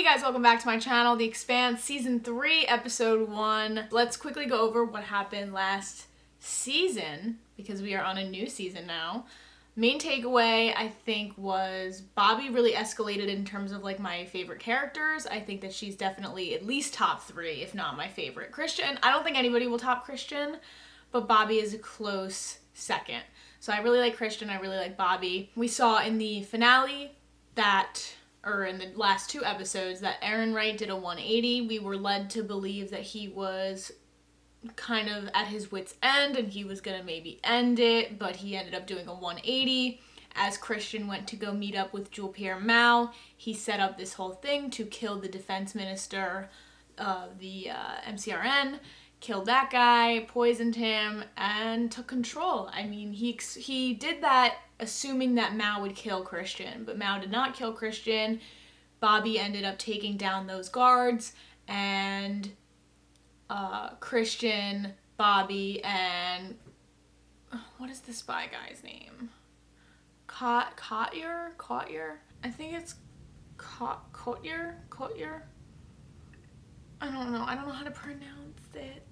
guys, welcome back to my channel, The Expanse, Season 3, Episode 1. Let's quickly go over what happened last season, because we are on a new season now. Main takeaway, I think, was Bobby really escalated in terms of, like, my favorite characters. I think that she's definitely at least top 3, if not my favorite. Christian, I don't think anybody will top Christian, but Bobby is a close second. So I really like Christian, I really like Bobby. We saw in the finale or in the last 2 episodes, that Aaron Wright did a 180. We were led to believe that he was kind of at his wit's end and he was gonna maybe end it, but he ended up doing a 180. As Christian went to go meet up with Jules Pierre Mao, he set up this whole thing to kill the defense minister of the MCRN, killed that guy, poisoned him, and took control. I mean, he did that assuming that Mao would kill Christian, but Mao did not kill Christian. Bobby ended up taking down those guards, and Christian, Bobby, and what is the spy guy's name? Kotyer? I think it's Kotyer? I don't know how to pronounce it.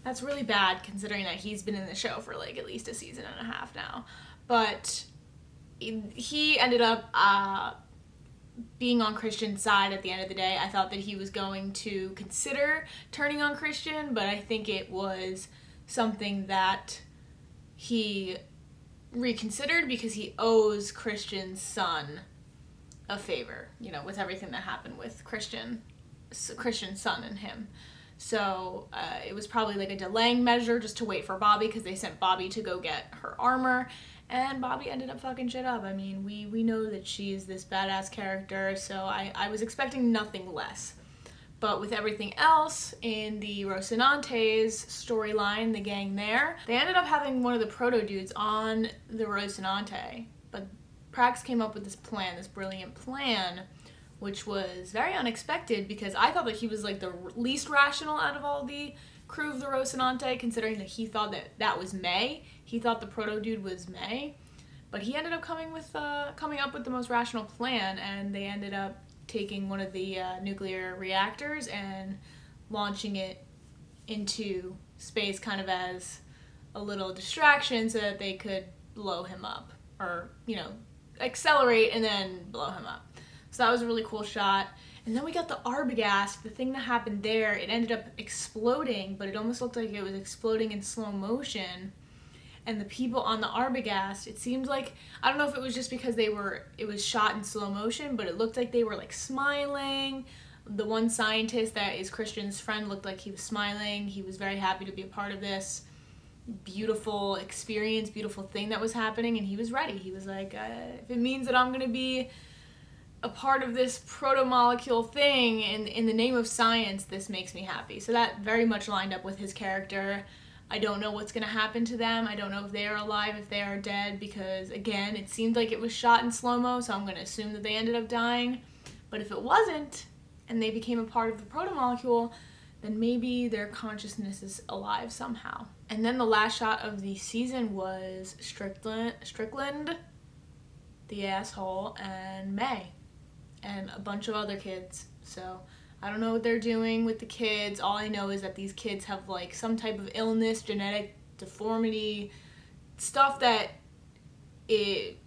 That's really bad considering that he's been in the show for like at least a season and a half now. But he ended up being on Christian's side at the end of the day. I thought that he was going to consider turning on Christian, but I think it was something that he reconsidered because he owes Christian's son a favor, you know, with everything that happened with Christian's son and him. So it was probably like a delaying measure just to wait for Bobby, because they sent Bobby to go get her armor, and Bobby ended up fucking shit up. I mean, we know that she is this badass character, so I was expecting nothing less. But with everything else in the Rocinante's storyline, the gang there, they ended up having one of the proto dudes on the Rocinante. But Prax came up with this plan, this brilliant plan, which was very unexpected because I thought that he was like the least rational out of all the crew of the Rocinante, considering that he thought that was May. He thought the proto dude was May, but he ended up coming up with the most rational plan, and they ended up taking one of the nuclear reactors and launching it into space kind of as a little distraction so that they could blow him up, or, you know, accelerate and then blow him up. So that was a really cool shot. And then we got the Arbogast, the thing that happened there. It ended up exploding, but it almost looked like it was exploding in slow motion. And the people on the Arbogast, it seemed like, I don't know if it was just because it was shot in slow motion, but it looked like they were like smiling. The one scientist that is Christian's friend looked like he was smiling. He was very happy to be a part of this beautiful experience, beautiful thing that was happening, and he was ready. He was like, if it means that I'm gonna be a part of this proto-molecule thing in the name of science, this makes me happy. So that very much lined up with his character. I don't know what's going to happen to them. I don't know if they are alive, if they are dead, because, again, it seemed like it was shot in slow-mo, so I'm going to assume that they ended up dying. But if it wasn't, and they became a part of the proto-molecule, then maybe their consciousness is alive somehow. And then the last shot of the season was Strickland, the asshole, and May, and a bunch of other kids. So I don't know what they're doing with the kids. All I know is that these kids have like some type of illness, genetic deformity, stuff that they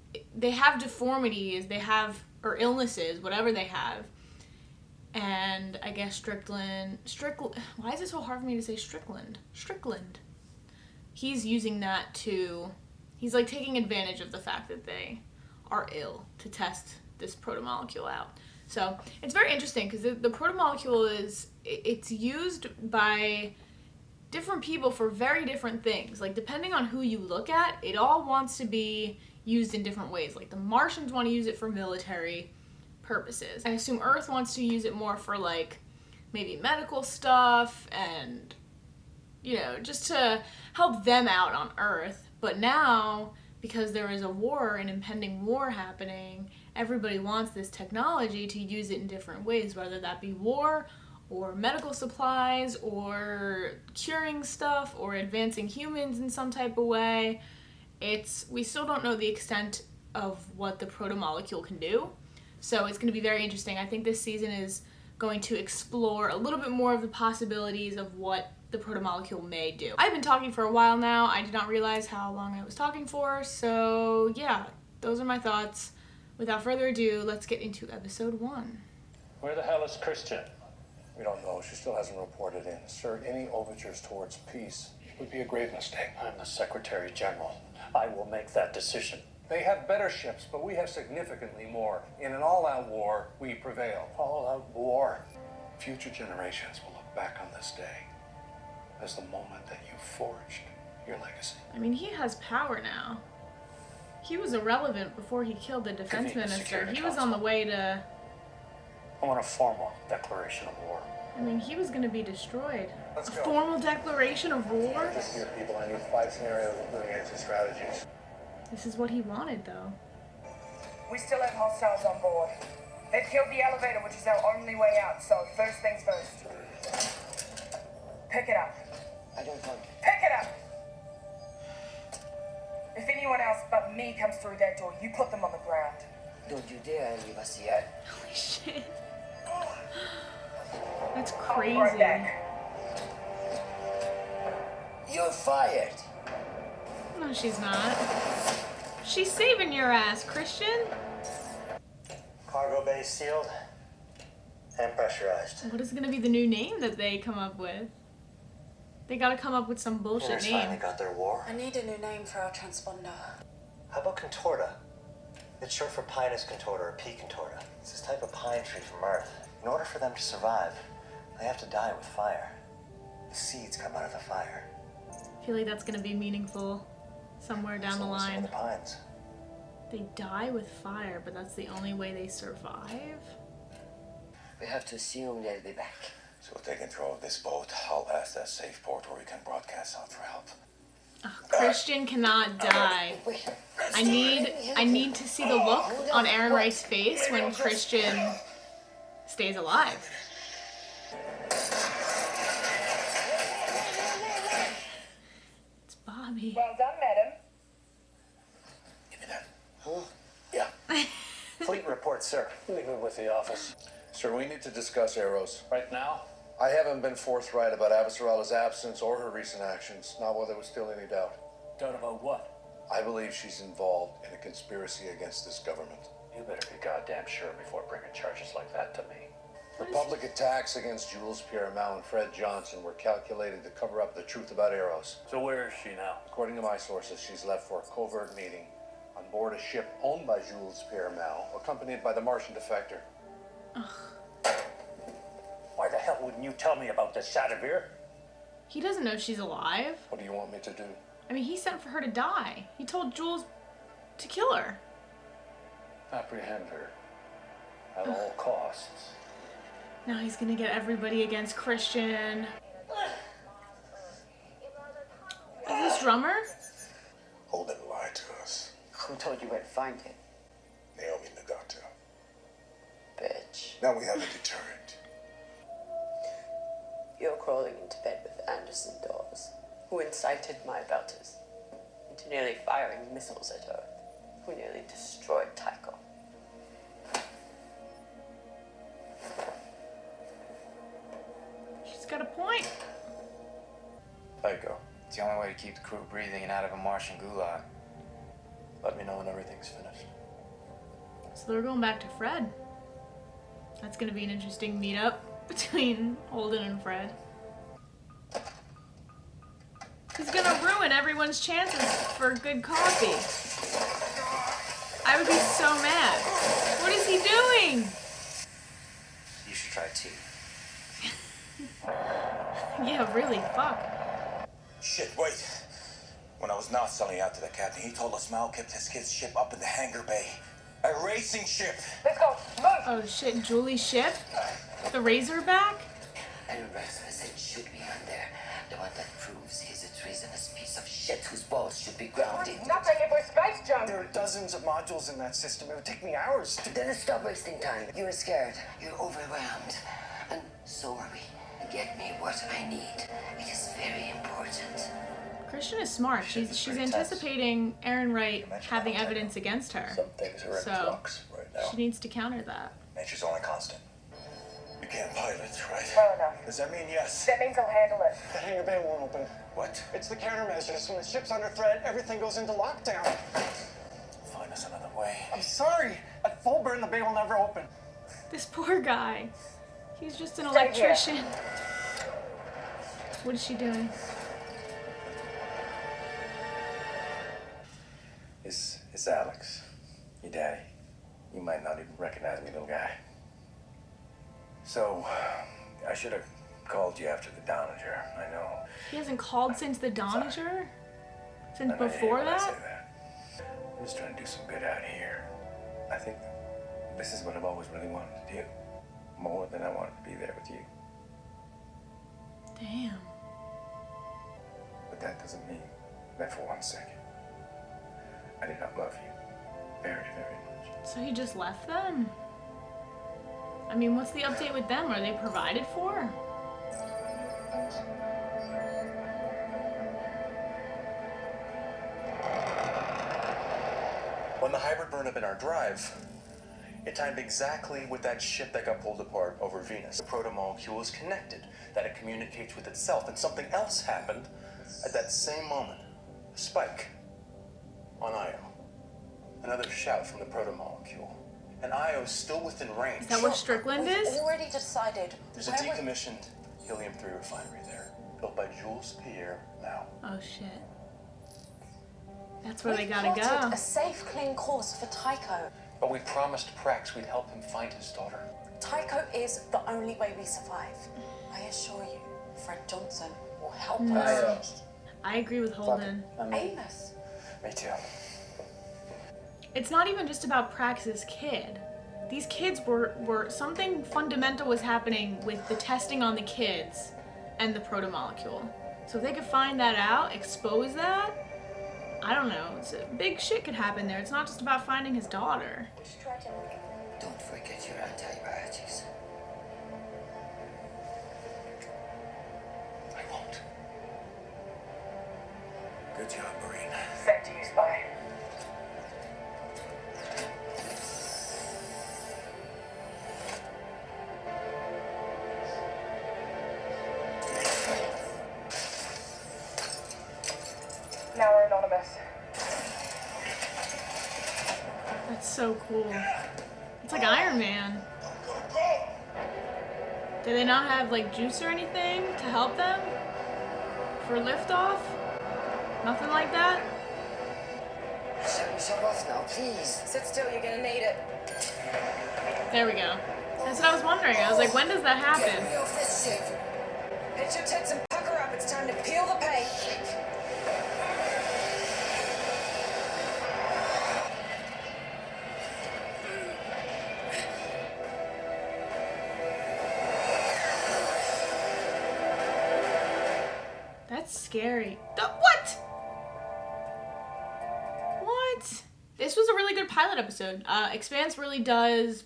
have deformities, or illnesses, whatever they have. And I guess Strickland, why is it so hard for me to say Strickland? He's using that he's like taking advantage of the fact that they are ill to test this proto-molecule out. So it's very interesting because the proto-molecule it's used by different people for very different things. Like, depending on who you look at, it all wants to be used in different ways. Like, the Martians want to use it for military purposes. I assume Earth wants to use it more for, like, maybe medical stuff and, you know, just to help them out on Earth. But now, because there is a war, an impending war happening, everybody wants this technology to use it in different ways, whether that be war or medical supplies or curing stuff or advancing humans in some type of way. We still don't know the extent of what the proto-molecule can do. So it's going to be very interesting. I think this season is going to explore a little bit more of the possibilities of what the protomolecule may do. I've been talking for a while now. I did not realize how long I was talking for. So yeah, those are my thoughts. Without further ado, let's get into episode 1. Where the hell is Christian? We don't know. She still hasn't reported in. Sir, any overtures towards peace would be a grave mistake. I'm the Secretary General. I will make that decision. They have better ships, but we have significantly more. In an all-out war, we prevail. All-out war. Future generations will look back on this day as the moment that you forged your legacy. I mean, he has power now. He was irrelevant before he killed the defense Convene the minister. Security He was Council. on the way to... I want a formal declaration of war. I mean, he was going to be destroyed. Let's A go. formal declaration of war? Just here, people. I need 5 scenarios, including exit strategies. This is what he wanted, though. We still have hostiles on board. They've killed the elevator, which is our only way out, so first things first. Pick it up. I don't want to. Pick it up! If anyone else but me comes through that door, you put them on the ground. Don't you dare leave us here. Holy shit. That's I'll be crazy. right back. You're fired. No, she's not. She's saving your ass, Christian. Cargo bay sealed and pressurized. What is going to be the new name that they come up with? They got to come up with some bullshit Inners finally name. got their war. I need a new name for our transponder. How about contorta? It's short for Pinus contorta or P contorta. It's this type of pine tree from Earth. In order for them to survive, they have to die with fire. The seeds come out of the fire. I feel like that's going to be meaningful somewhere down the So with some of line. the pines. They die with fire, but that's the only way they survive? We have to assume they'll be back. So we'll take control of this boat. I'll ask that safe port where we can broadcast out for help. Ugh, Christian cannot die. Wait. I need to see the look on Aaron Wright's face when Christian stays alive. It's Bobby. Well done, madam. Give me that. Huh? Yeah. Fleet report, sir. Leave it with the office. Sir, we need to discuss Arrows. Right now? I haven't been forthright about Avasarala's absence or her recent actions, not while there was still any doubt. Doubt about what? I believe she's involved in a conspiracy against this government. You better be goddamn sure before bringing charges like that to me. The public attacks against Jules Pierre Mao and Fred Johnson were calculated to cover up the truth about Arrows. So where is she now? According to my sources, she's left for a covert meeting on board a ship owned by Jules Pierre Mao, accompanied by the Martian defector. Why the hell wouldn't you tell me about this, Sadavir? He doesn't know she's alive. What do you want me to do? I mean, he sent for her to die. He told Jules to kill her. Apprehend her. At all costs. Now he's gonna get everybody against Christian. Is this drummer? Holden lied to us. Who told you where to find him? Naomi Nagata. Bitch. Now we have a deterrent. You're crawling into bed with Anderson Dawes, who incited my belters into nearly firing missiles at Earth, who nearly destroyed Tycho. She's got a point. Tycho. It's the only way to keep the crew breathing and out of a Martian gulag. Let me know when everything's finished. So they're going back to Fred. That's gonna be an interesting meetup between Holden and Fred. He's gonna ruin everyone's chances for good coffee. I would be so mad. What is he doing? You should try tea. Yeah, really, fuck. Shit, wait. When I was not selling out to the captain, he told us Mal kept his kid's ship up in the hangar bay. A racing ship. Let's go. Move. Oh shit, Julie's ship? The Razorback? And Rasmussen should be on there. The one that proves he's a treasonous piece of shit whose balls should be grounded. Nothing if we're space junk. There are dozens of modules in that system. It would take me hours to... Then stop wasting time. You're scared. You're overwhelmed. And so are we. Get me what I need. It is very important. Christian is smart. She's anticipating Aaron Wright having evidence against her. Some things are in So- flux right No. She needs to counter that. Nature's only constant. You can't pilot, right? Well enough. Does that mean yes? That means I'll handle it. The hangar bay won't open. What? It's the countermeasures. When the ship's under threat, everything goes into lockdown. Find us another way. I'm sorry. At full burn, the bay will never open. This poor guy. He's just an Stay here. electrician. What is she doing? It's Alex, your daddy. You might not even recognize me, little guy. So, I should have called you after the Downinger. I know. He hasn't called since the Downinger? Since I know you hate before when I say that? that. I'm just trying to do some good out here. I think this is what I've always really wanted to do. More than I wanted to be there with you. Damn. But that doesn't mean that for 1 second I do not love you very, very much. So he just left them? I mean, what's the update with them? Are they provided for? When the hybrid burned up in our drive, it timed exactly with that ship that got pulled apart over Venus. The protomolecule is connected, that it communicates with itself, and something else happened at that same moment. A spike on Io. Another shout from the protomolecule. And Io's still within range. Is that where Strickland is? Already decided. There's a decommissioned helium-3 refinery there, built by Jules Pierre Mao. Oh shit. That's where they We've gotta plotted go. a safe, clean course for Tycho. But we promised Prax we'd help him find his daughter. Tycho is the only way we survive. I assure you, Fred Johnson will help No. us. I agree with Holden. Amos. Me too. It's not even just about Prax's kid. These kids were something fundamental was happening with the testing on the kids and the protomolecule. So if they could find that out, expose that, I don't know. Big shit could happen there. It's not just about finding his daughter. Don't forget your antibiotics. I won't. Good job, Marine. Same to you, Spy. Now we're anonymous. That's so cool. It's like Iron Man. Do they not have like juice or anything to help them for liftoff? Nothing like that? Shut off now, please. Sit still, you're gonna need it. There we go. That's what I was wondering. I was like, when does that Get happen? me off this ship. Hit your tits and pucker up. It's time to peel the paint. That's scary. What? What? This was a really good pilot episode. Expanse really does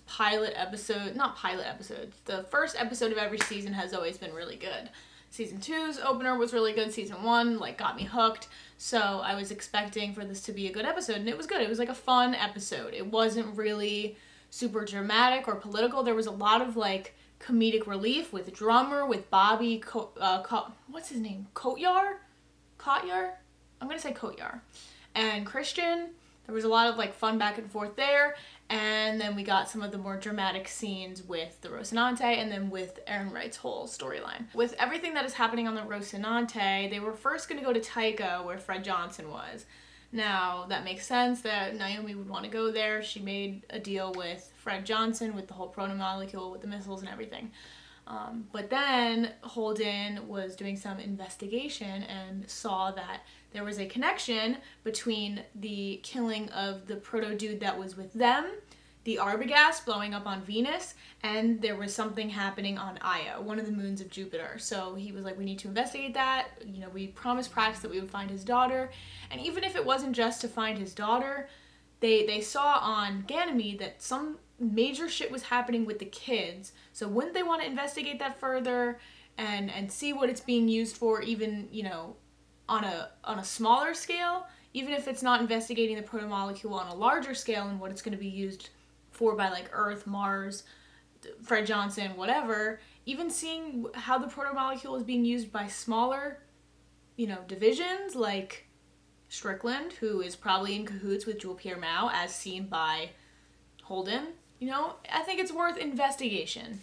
not pilot episodes. The first episode of every season has always been really good. Season 2's opener was really good. Season 1, got me hooked. So I was expecting for this to be a good episode, and it was good. It was a fun episode. It wasn't really super dramatic or political. There was a lot of, comedic relief with Drummer, with Bobby, what's his name? Kotyar? I'm gonna say Kotyar. And Christian. There was a lot of fun back and forth there, and then we got some of the more dramatic scenes with the Rocinante and then with Aaron Wright's whole storyline. With everything that is happening on the Rocinante, they were first going to go to Tycho where Fred Johnson was. Now, that makes sense that Naomi would want to go there. She made a deal with Fred Johnson with the whole protomolecule, with the missiles and everything. But then Holden was doing some investigation and saw that there was a connection between the killing of the proto dude that was with them, the Arbogast blowing up on Venus, and there was something happening on Io, one of the moons of Jupiter. So he was like, we need to investigate that. We promised Prax that we would find his daughter. And even if it wasn't just to find his daughter, they saw on Ganymede that some major shit was happening with the kids. So wouldn't they want to investigate that further and see what it's being used for, even, on a smaller scale, even if it's not investigating the protomolecule on a larger scale and what it's going to be used for by like Earth, Mars, Fred Johnson, whatever, even seeing how the protomolecule is being used by smaller, divisions like Strickland, who is probably in cahoots with Jewel Pierre Mao, as seen by Holden, I think it's worth investigation.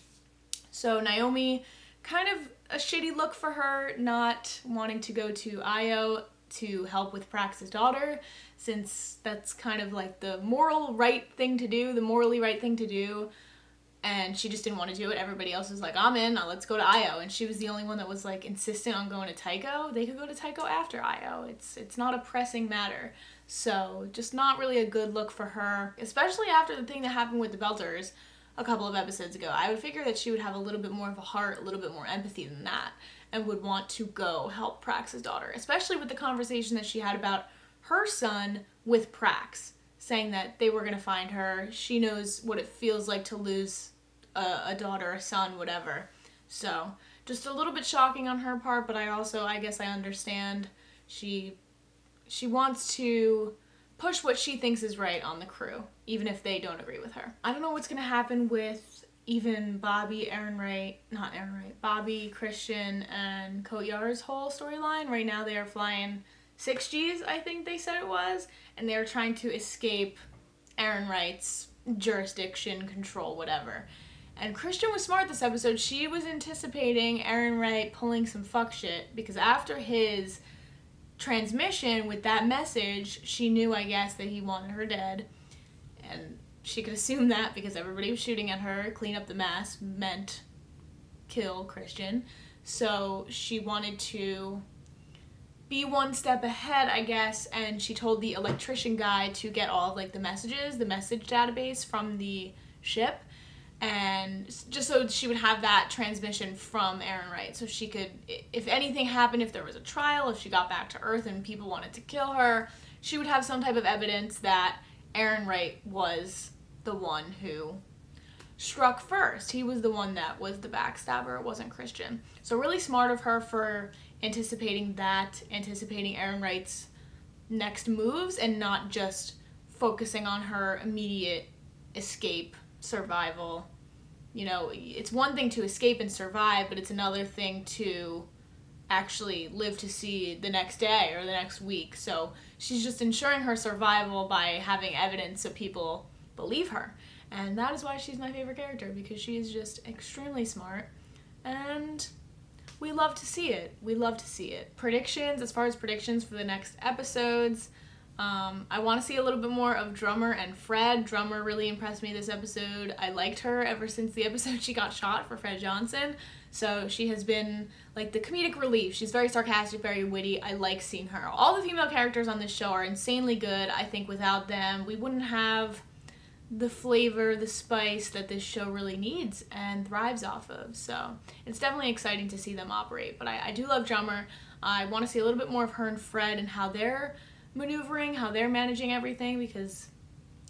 So Naomi, kind of a shitty look for her, not wanting to go to Io to help with Prax's daughter, since that's kind of like the morally right thing to do, and she just didn't want to do it. Everybody else was like, I'm in, let's go to Io, and she was the only one that was like insistent on going to Tycho. They could go to Tycho after Io. It's not a pressing matter. So just not really a good look for her, especially after the thing that happened with the Belters a couple of episodes ago. I would figure that she would have a little bit more of a heart, a little bit more empathy than that, and would want to go help Prax's daughter, especially with the conversation that she had about her son with Prax, saying that they were going to find her. She knows what it feels like to lose a daughter, a son, whatever. So just a little bit shocking on her part, but I guess I understand. She wants to push what she thinks is right on the crew, even if they don't agree with her. I don't know what's going to happen with even Bobby, Christian, and Kotyar's whole storyline. Right now they are flying 6Gs, I think they said it was, and they're trying to escape Aaron Wright's jurisdiction, control, whatever. And Christian was smart this episode. She was anticipating Aaron Wright pulling some fuck shit, because after his transmission with that message, she knew, I guess, that he wanted her dead. And she could assume that because everybody was shooting at her. Clean up the mess meant kill Christian. So she wanted to be one step ahead, I guess, and she told the electrician guy to get all of like the messages, the message database from the ship, and just so she would have that transmission from Aaron Wright, so she could, if anything happened, if there was a trial, if she got back to Earth and people wanted to kill her, she would have some type of evidence that Aaron Wright was the one who struck first. He was the one that was the backstabber. It wasn't Christian. So really smart of her for anticipating Aaron Wright's next moves and not just focusing on her immediate escape, survival. It's one thing to escape and survive, but it's another thing to actually live to see the next day or the next week. So she's just ensuring her survival by having evidence so people believe her. And that is why she's my favorite character, because she is just extremely smart. And we love to see it. Predictions, as far as predictions for the next episodes, I want to see a little bit more of Drummer and Fred. Drummer really impressed me this episode. I liked her ever since the episode she got shot for Fred Johnson. So she has been like the comedic relief. She's very sarcastic, very witty. I like seeing her. All the female characters on this show are insanely good. I think without them, we wouldn't have the flavor, the spice that this show really needs and thrives off of. So it's definitely exciting to see them operate. But I do love Drummer. I want to see a little bit more of her and Fred and how they're maneuvering, how they're managing everything, because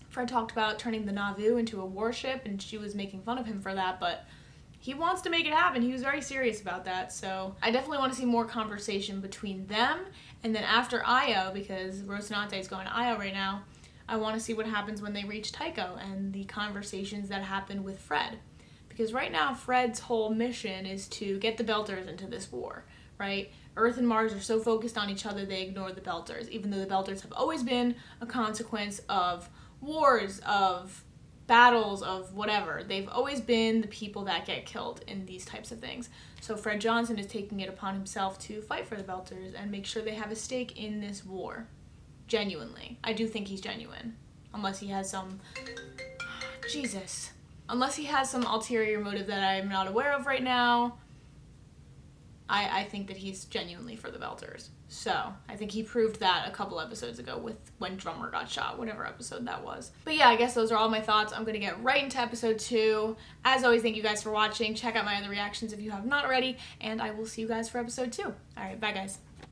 Fred talked about turning the Nauvoo into a warship and she was making fun of him for that, but he wants to make it happen. He was very serious about that. So I definitely want to see more conversation between them. And then after Io, because Rocinante is going to Io right now, I want to see what happens when they reach Tycho and the conversations that happen with Fred. Because right now, Fred's whole mission is to get the Belters into this war, right? Earth and Mars are so focused on each other, they ignore the Belters, even though the Belters have always been a consequence of wars, of battles, of whatever. They've always been the people that get killed in these types of things. So Fred Johnson is taking it upon himself to fight for the Belters and make sure they have a stake in this war. Genuinely. I do think he's genuine. Unless he has some... Unless he has some ulterior motive that I'm not aware of right now, I think that he's genuinely for the Belters. So, I think he proved that a couple episodes ago with when Drummer got shot, whatever episode that was. But yeah, I guess those are all my thoughts. I'm going to get right into episode 2. As always, thank you guys for watching. Check out my other reactions if you have not already, and I will see you guys for episode 2. Alright, bye guys.